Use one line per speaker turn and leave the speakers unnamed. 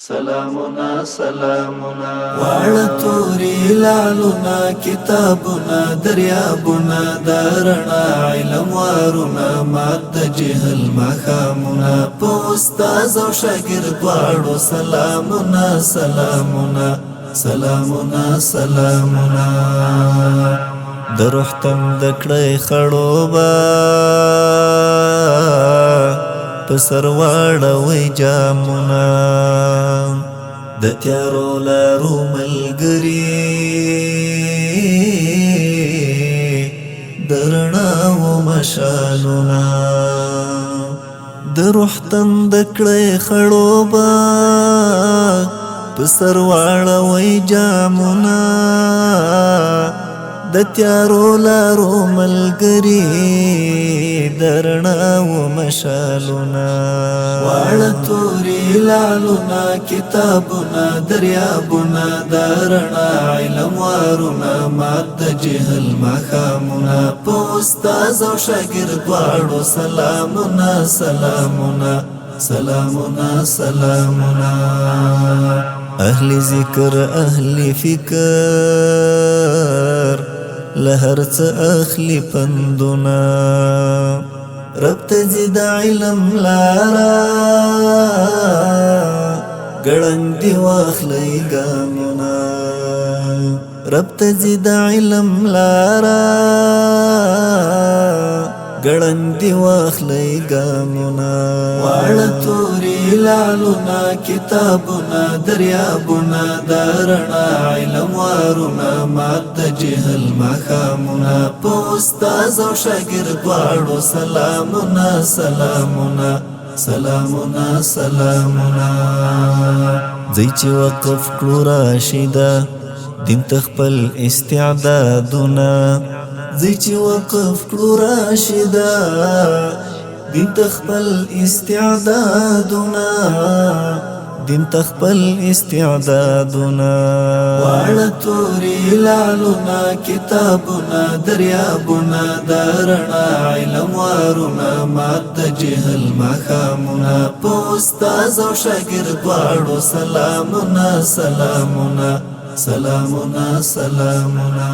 سلامنا سلامنا وعلتوري لعلنا كتابنا دريابنا دارنا علم وارنا ماد جهل مخامنا پوستاز و شاگرد وارو سلامنا سلامنا سلامنا سلامنا دروحتم دکڑی خڑوبا پسر واړوي جامونه د تیارو لارو ملګري درناو مشالونه د روح تند کړی خړوبه پسر واړوي جامونه د تیارو لارو ملګري درنا و مشالنا وعلتوري لعلنا كتابنا دريابنا دارنا علم وارنا ماد جهل مخامنا پوستاز و شاگرد وارو سلامنا سلامنا سلامنا سلامنا اهل ذکر اهل فکر لهرڅ اخلی پندونا رب تزید علم لارا ګړندې واخلی ګامونه رب تزید علم لارا ګړندې واخلی ګامونه وعلتوري لعلنا كتابنا دريابنا دارنا علم وارنا ماد جهل مخامنا پوستاز و شاگرد وارو سلامنا سلامنا سلامنا سلامنا زي چې وقف کړو راشدا دین تخپل استعدادنا زي چې وقف کړو راشدا دین تخپل استعدادنا دین تخپل استعدادنا وعلتوري لعلنا كتابنا دريابنا دارنا علم وارنا ماد جهل مخامنا پوستاز و شاگرد وارو سلامنا سلامنا سلامنا سلامنا